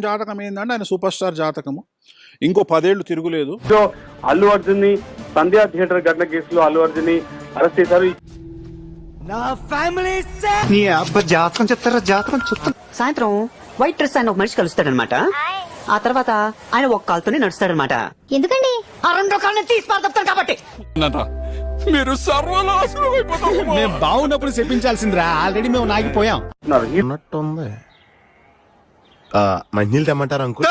జాతకం ఏంటంటే ఆయన సూపర్ స్టార్ జాతకము, ఇంకో 10 ఏళ్ళు తిరుగులేదు. సో అల్లు అర్జున్ ని సంధ్యా థియేటర్ ఘటన కేసులో అల్లు అర్జున్ ని అరెస్ట్ చేశారు. జాతకం చెప్తారా? జాతకం చెప్తా. సాయంత్రం వైట్ డ్రెస్ ఆయన ఒక మనిషి కలుస్తాడనమాట. ఆ తర్వాత ఆయన ఒక కాలుతోనే నడుస్తాడనమాట. ఎందుకండి? ఆ 2 కాళ్ళని తీసి పారదొప్తారు కాబట్టి. మీరు సర్వనాశనం అయిపోతారు. మేము బాగున్నప్పుడు చెప్పించాల్సిందిరా, ఆల్రెడీ మేము నాగిపోయాం. ఉన్నట్టుంది. మంచినీళ్ళు తెమ్మంటారు అంకుల్?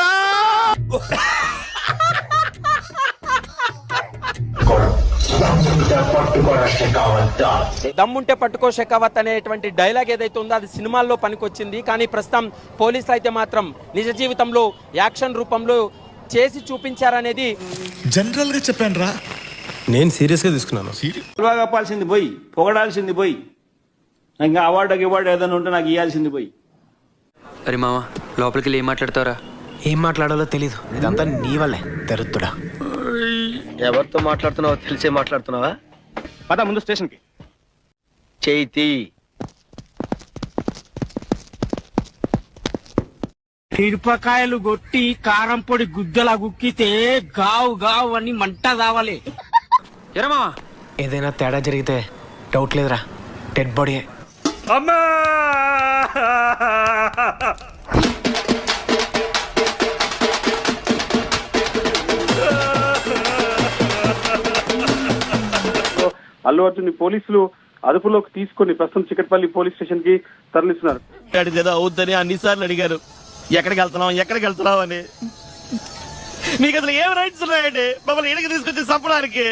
దమ్ముంటే పట్టుకో షెకావత్ అనేటువంటి డైలాగ్ ఏదైతే ఉందో అది సినిమాల్లో పనికొచ్చింది. కానీ ప్రస్తుతం పోలీసులు అయితే మాత్రం నిజ జీవితంలో యాక్షన్ రూపంలో చేసి చూపించారనేది జనరల్ గా చెప్పాను రా, నేను సీరియస్ గా తీసుకున్నాను. కాపాల్సింది పోయి, పొగడాల్సింది పోయి, ఇంకా అవార్డు ఏదైనా ఉంటే నాకు ఇవ్వాల్సింది పోయి. అరే మామ, లోపలికి వెళ్ళి ఏం మాట్లాడతారా? ఏం మాట్లాడాలో తెలీదు. ఇదంతా నీ వల్లే తెరుతుడా. ఎవరితో మాట్లాడుతున్నావో తెలిసే మాట్లాడుతున్నావా? పద ముందు స్టేషన్ కి. చేతి మిరపకాయలు కొట్టి కారం పొడి గుద్దలా గుక్కితే గావు గావు అని మంట రావాలి. ఎరా మామ, ఏదైనా తేడా జరిగితే డౌట్ లేదురా, డెడ్ బాడీ. అమ్మా అల్లు అర్జున్ ని పోలీసులు అదుపులోకి తీసుకుని ప్రస్తుతం చికట్పల్లి పోలీస్ స్టేషన్ కి తరలిస్తున్నారు. ఏదో అవుద్దని అన్నిసార్లు అడిగారు, ఎక్కడికి వెళ్తున్నావు అని. మీకు అసలు ఏం రైట్స్ ఉన్నాయండి మమ్మల్ని ఇక్కడికి తీసుకొచ్చి చంపడానికి?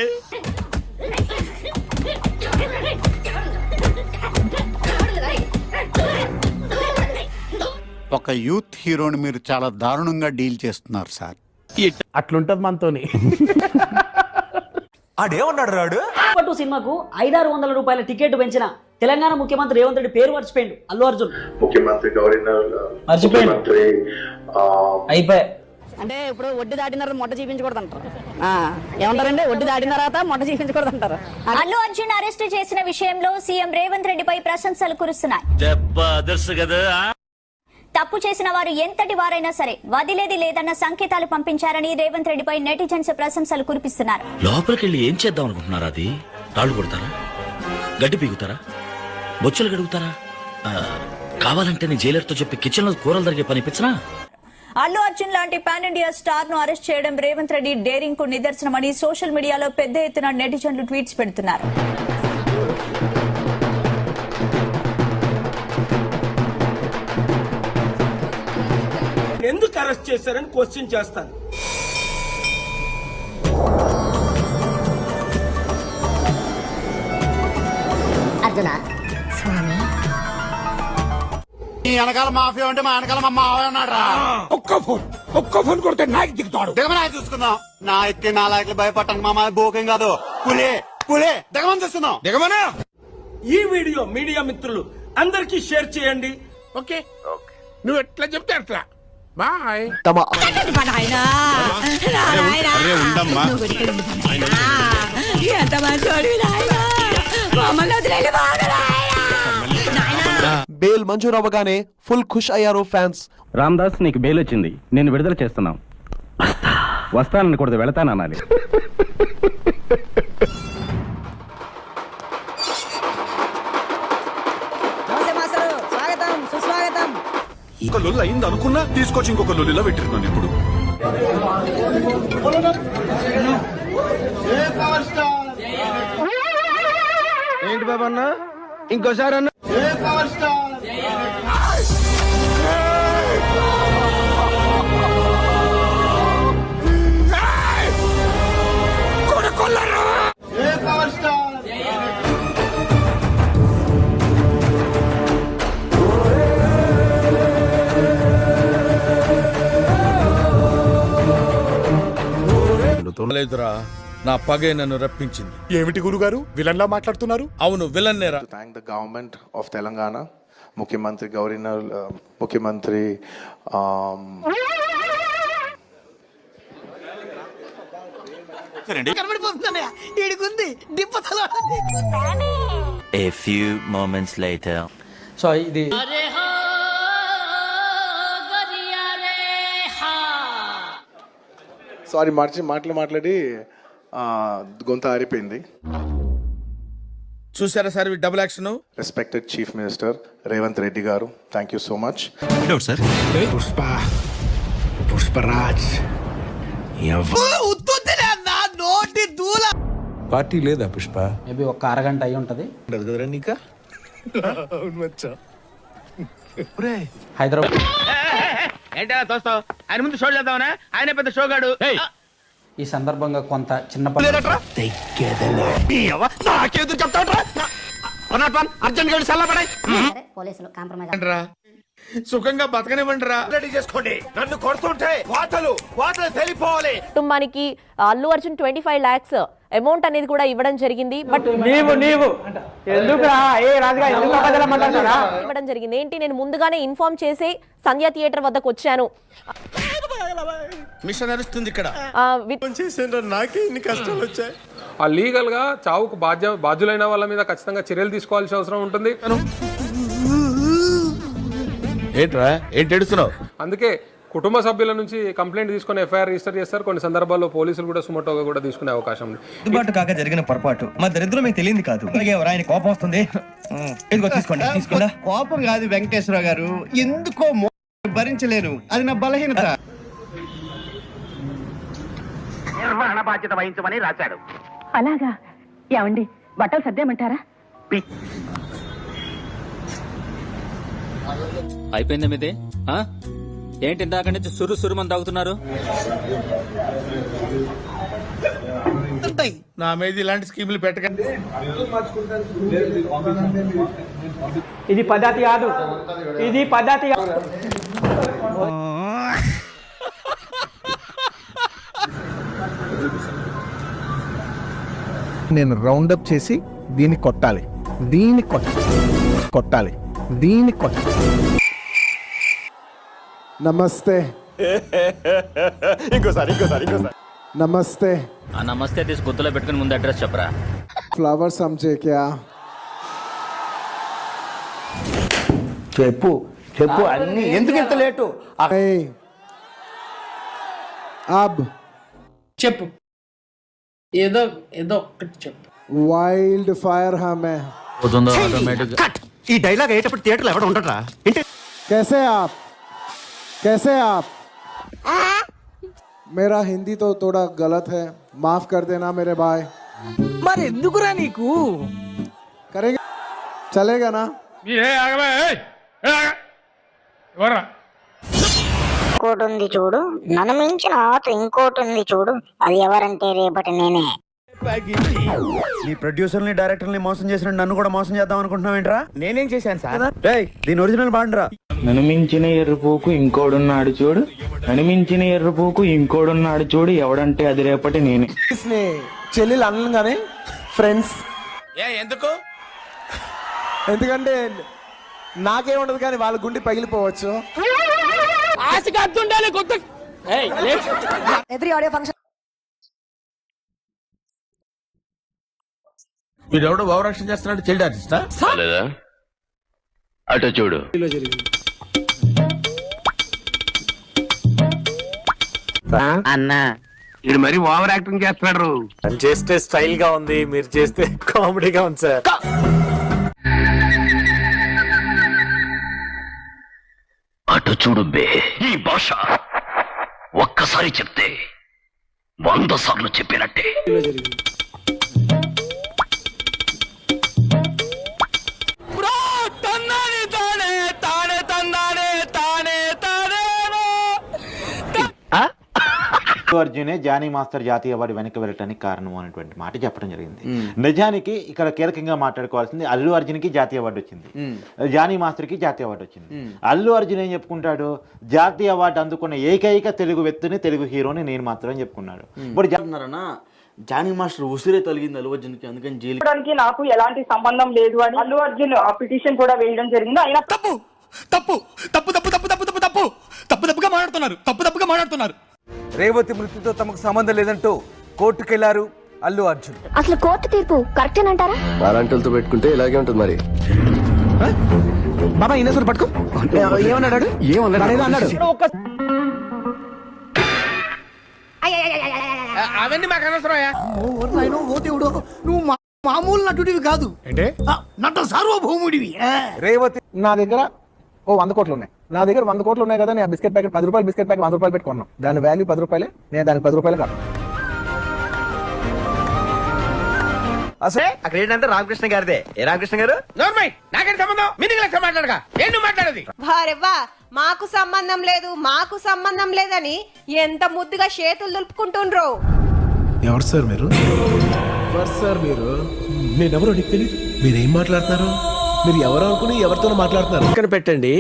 ఒక యూత్ హీరోని మీరు చాలా దారుణంగా డీల్ చేస్తున్నారు సార్. అట్లుంటది మనతోని. ఆడేమన్నాడు రాడు? పట్టు సినిమాకు 500-600 రూపాయల టికెట్ పెంచిన తెలంగాణ ముఖ్యమంత్రి రేవంత్ రెడ్డి పేరు మర్చిపోయిండు అల్లు అర్జున్. ముఖ్యమంత్రి అయిపోయి అంటే ఇప్పుడు వడ్డీ దాటినారు మొట్ట చూపించకూడదు అంటారు. ఏమంటారండి? వడ్డీ దాటిన తర్వాత మొట్ట చూపించకూడదు అంటారు. అల్లు అర్జున్ అరెస్టు చేసిన విషయంలో సీఎం రేవంత్ రెడ్డిపై ప్రశంసలు కురుస్తున్నాయి. తప్పు చేసిన వారు ఎంతటి వారైనా సరే వదిలేది లేదన్న సంకేతాలు పంపించారని రేవంత్ రెడ్డిపై నెటిజన్స్ ప్రశంసలు కురిపిస్తున్నారు. లోపలికి వెళ్ళి ఏం చేద్దాం అనుకుంటున్నారా? అది రాళ్ళు కొడతారా? గడ్డి పీగుతారా? బొచ్చులు గడుగుతారా? కావాలంటే నేను జైలర్తో చెప్పి కిచెన్ లో కూరలు జరిగే పనిపించరా? అల్లు అర్జున్ లాంటి పాన్ ఇండియా స్టార్ ను అరెస్ట్ చేయడం రేవంత్ రెడ్డి డేరింగ్ కు నిదర్శనమని సోషల్ మీడియాలో పెద్ద ఎత్తున నెటిజన్లు ట్వీట్స్ పెడుతున్నారు. ఎందుకు అరెస్ట్ చేశారని క్వశ్చన్ చేస్తాను. అర్జున స్వామి, ఈ వెనకాల మాఫియా అంటే మా వెనకాల మా మావయ్య ఉన్నాడు రా. ఒక్క ఫోన్ కొడితే నాయకు దిగుతాడు. దిగమని చూసుకుందాం. నా ఎక్కి నా లాయకులు భయపడటానికి మా మాయ బోకేం కాదు. పులే దిగమని చూస్తున్నాం. దిగమనా? ఈ వీడియో మీడియా మిత్రులు అందరికీ షేర్ చేయండి. ఓకే, నువ్వు ఎట్లా చెప్తే అట్లా. బాయ్. బెయిల్ మంజూరు అవ్వగానే ఫుల్ ఖుష్ అయ్యారు ఫ్యాన్స్. రామ్దాస్, నీకు బెయిల్ వచ్చింది, నేను విడుదల చేస్తున్నాం. వస్తానని కూడా వెళతానన్నాలి. స్వాగతం సుస్వాగతం. ఒక లొల్లు అయింది అనుకున్నా తీసుకొచ్చి ఇంకొక లొల్లిలో పెట్టిరున్నాను ఇప్పుడు. ఏంటి బాబా అన్న, ఇంకోసారి అన్న. లేదురా, నా పగే నన్ను రప్పించింది. ఏమిటి గురుగారు విలన్లా మాట్లాడుతున్నారు? అవును, విలన్నేరా. Thank the government of Telangana, ముఖ్యమంత్రి గవర్నర్, ముఖ్యమంత్రి A few moments later. So ఇది సారీ మాట్లాడి గొంత ఆరిపోయింది. చూసారా sir double action. Respected chief minister Revanth Reddy garu, thank you so much. Pushparaj party లేదా పుష్ప? మేబీ ఒక అరగంట అయి ఉంటది. కదరా నీకా? హైదరాబాద్ ఏంటా తోస్తావు? ఆయన ముందు షో చేద్దామనా? ఆయన పెద్ద షోగాడు. ఈ సందర్భంగా కొంత చిన్న అర్జెంట్ గారు సల్లబడాయి. పోలీసులు కాంప్రమైజ్ సుఖంగా బతకనివ్వండిరా. రెడీ చేసుకోండి. నన్ను కొడుతుంటే వాతలు తెలిపోవాలి. కుటుంబానికి అల్లు అర్జున్ 25 lakhs అమౌంట్ అనేది కూడా ఇవ్వడం జరిగింది. బట్ ఇవ్వడం జరిగింది ఏంటి, నేను ముందుగానే ఇన్ఫార్మ్ చేసి సంధ్య థియేటర్ వద్దకు వచ్చాను. మిషన్ నడుస్తుంది ఇక్కడ. నాకే ఇన్ని కష్టాలు వచ్చాయి. ఆ లీగల్ గా చావుకు బాధ్యులైన వాళ్ళ మీద ఖచ్చితంగా చర్యలు తీసుకోవాల్సిన అవసరం ఉంటుంది. ఏంట్రా ఏంటి ఏడుస్తున్నావు? అందుకే కుటుంబ సభ్యుల నుంచి కంప్లైంట్ తీసుకొని ఎఫ్ఐఆర్ రిజిస్టర్ చేస్తారు. కొన్ని సందర్భాల్లో పోలీసులు కూడా సుమోటోగా కూడా తీసుకునే అవకాశం ఉంది. దిద్దుబాటు కాక జరిగిన పొరపాటు మా దరిద్రం మీకు తెలియదు కాదు. ఆయన కోపం వస్తుంది. తీసుకోండి. కోపం కాదు వెంకటేశ్వర గారు, ఎందుకో భరించలేను, అది నా బలహీనత. నిర్వహణ బాధ్యత వహించమని రాశాడు. అలాగా ఏమండి, బట్టలు సర్దేమంటారా? అయిపోయిందా మీదే? ఏంటి ఇందాక నుంచి సురుమని తాగుతున్నారు? నా మీద ఇలాంటి స్కీములు పెట్టకండి. ఇది పద్ధతి కాదు, ఇది పద్ధతి కాదు. నేను రౌండప్ చేసి దీన్ని కొట్టాలి, దీన్ని కొట్టాలి. నమస్తే. ఇంకోసారి నమస్తే. ఆ నమస్తే తీసి గుర్తులో పెట్టుకుని ముందు అడ్రస్ చెప్పరా. ఫ్లవర్ సమझे क्या? చెప్పు అన్ని ఎందుకు ఇంత లేటు? अब చెప్పు, ఏదో ఒక్కటి చెప్పు. వైల్డ్ ఫైర్ హమే. ఈ డైలాగ్ అయ్యేటప్పుడు థియేటర్లో ఎవడ ఉండట్రా. कैसे आप? मेरा हिंदी तो थोड़ा गलत है, माफ कर देना मेरे भाई. మరి ఎందుకురా నీకు? करेंगे, चलेगा ना? ఇంకోటి ఉంది చూడు, నన్ను మించిన ఆత ఇంకోటి ఉంది చూడు, అది ఎవరంటే రేపటి నేనే. నీ ప్రొడ్యూసర్ ని డైరెక్టర్ ని మోసం చేసిన నన్ను కూడా మోసం చేద్దాం అనుకుంటున్నావు ఏంట్రా? నేనేం చేశాను సార్? దీని ఒరిజినల్ బాండ్రా. నన్ను మించిన ఎర్రపోకు ఇంకోడున్నాడు చూడు, నన్ను మించిన ఎర్రపోకు ఇంకోడున్నాడు చూడు, ఎవడంటే అది రేపటి నేనే. చెల్లెలు అనగానే ఫ్రెండ్స్ ఎందుకంటే నాకేముండదు కానీ వాళ్ళ గుండె పగిలిపోవచ్చు. ఎవ్రీ ఆడియో ఫంక్షన్ వీడెవడో ఓవరాక్షన్ చేస్తున్నాడు. చైల్డ్ ఆర్టిస్టా? అటు చూడు. అన్నా ఇది మరి ఓవర్ యాక్టింగ్ చేస్తున్నాడు. చేస్తే స్టైల్ గా ఉంది, మీరు చేస్తే కామెడీగా ఉంది సార్. అటు చూడు బే. ఈ భాష ఒక్కసారి చెప్తే 100 సార్లు చెప్పినట్టే. అర్జునే జానీ మాస్టర్ జాతీయ అవార్డు వెనక్కి వెళ్ళటానికి కారణం అనేటువంటి మాట చెప్పడం జరిగింది. నిజానికి ఇక్కడ కీలకంగా మాట్లాడుకోవాల్సింది అల్లు అర్జున్ కి జాతీయ అవార్డు వచ్చింది, జానీ మాస్టర్ కి జాతీయ అవార్డు వచ్చింది. అల్లు అర్జున్ ఏం చెప్పుకుంటాడు, జాతీయ అవార్డు అందుకున్న ఏకైక తెలుగు వ్యక్తిని, తెలుగు హీరోని నేను మాత్రమే చెప్పుకున్నాడు. ఇప్పుడు జానీ మాస్టర్ ఉసిరే తొలగింది అల్లు అర్జున్ కి, అందుకని జైలుకి నాకు ఎలాంటి సంబంధం లేదు అని అల్లు అర్జున్ ఆ పిటిషన్ కూడా వేయడం జరిగింది. అయినా తప్పుగా మాట్లాడుతున్నారు. రేవతి మృతితో తమకు సంబంధం లేదంటూ కోర్టుకెళ్లారు అల్లు అర్జున్. అసలు కోర్టు తీర్పు కరెక్టేనంటారా? అలాంటితో పెట్టుకుంటే ఇలాగే ఉంటుంది మరి. బాబా ఇన్నసరి పట్టుకో. ఏమన్నాడు? అవన్నీ మాకు అనవసరం. నువ్వు మామూలు నటుడివి కాదు అంటే నట సార్వభౌముడివి. రేవతి నా దగ్గర 100 కోట్లు ఉన్నాయి. నా దగ్గర 100 కోట్లు ఉన్నాయి కదా, నేను ఆ బిస్కెట్ ప్యాకెట్ 10 రూపాయలు బిస్కెట్ ప్యాకెట్ 100 రూపాయలు పెట్టుకున్నాం. దాని వాల్యూ 10 రూపాయలే, నేను దానికి 10 రూపాయలు కాదు. అసలు అక్కడ ఏంటంటే రామకృష్ణ గారిదే. ఏ రామకృష్ణ గారు? నాకేం సంబంధం? మీనింగ్ లెక్క మాట్లాడగా ఏంటి మాట్లాడేది? వారెవ్వా మాకు సంబంధం లేదు మాకు సంబంధం లేదని ఎంత ముద్దుగా చేతులు దులుపుకుంటుండ్రో. ఎవరు సార్ మీరు? సార్ మీరు నేనెవరో నీకు తెలియదు. మీరేం మాట్లాడుతున్నారు? మీరు ఎవరు అనుకుని ఎవరితో మాట్లాడుతున్నారు? పక్కన పెట్టండి,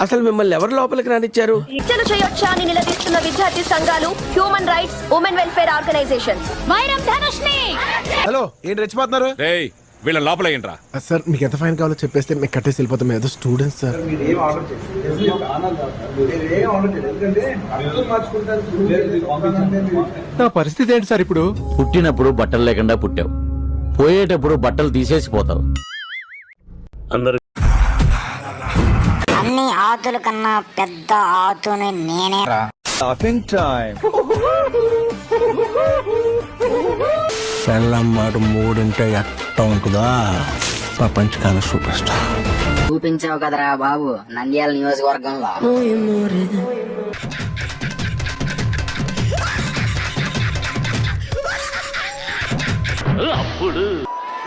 అసలు మిమ్మల్ని ఎవరు లోపలికి రానిచ్చారు? హత్యలు చేయొచ్చా అని నిలదీస్తున్న విద్యార్థి సంఘాలు, human rights, women welfare organisations. వైరం ధనుష్ని. హలో, ఏంటి రెచ్చిపోతున్నారు? వీళ్ళ లోపల ఏంట్రా? సార్ మీకు ఎంత ఫైన్ కావాలో చెప్పేస్తే మీకు కట్టేసి వెళ్ళిపోతాం. ఏదో స్టూడెంట్స్ సార్. నా పరిస్థితి ఏంటి సార్ ఇప్పుడు? పుట్టినప్పుడు బట్టలు లేకుండా పుట్టావు, పోయేటప్పుడు బట్టలు తీసేసి పోతావు. అన్ని ఆతుల కన్నా పెద్ద ఆతుని నేనే. పెళ్ళం మాట మూడింటే ఎట్ట ఉంటుందా? ప్రపంచకాల సూపర్ స్టార్. చూపించావు కదరా బాబు నంద్యాల నియోజకవర్గంలో.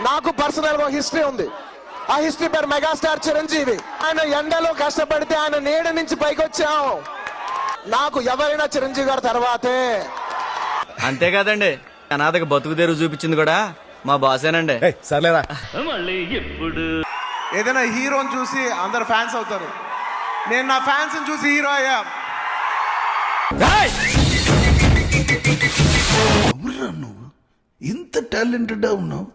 నాకు పర్సనల్ గా హిస్టరీ ఉంది. ఆ హిస్టరీ పేరు మెగాస్టార్ చిరంజీవి. ఆయన ఎండలో కష్టపడితే ఆయన నీడ నుంచి పైకి వచ్చాం. నాకు ఎవరైనా చిరంజీవి గారి తర్వాతే. అంతేకాదండి, అనాథకు బతుకు తెరువు చూపించింది కూడా మా బాసేనండి. సర్లేరా. ఏదైనా హీరోని చూసి అందరు ఫ్యాన్స్ అవుతారు. నేను నా ఫ్యాన్స్ చూసి హీరో అయ్యా. ఇంత టాలెంటెడ్ ఉన్నావు.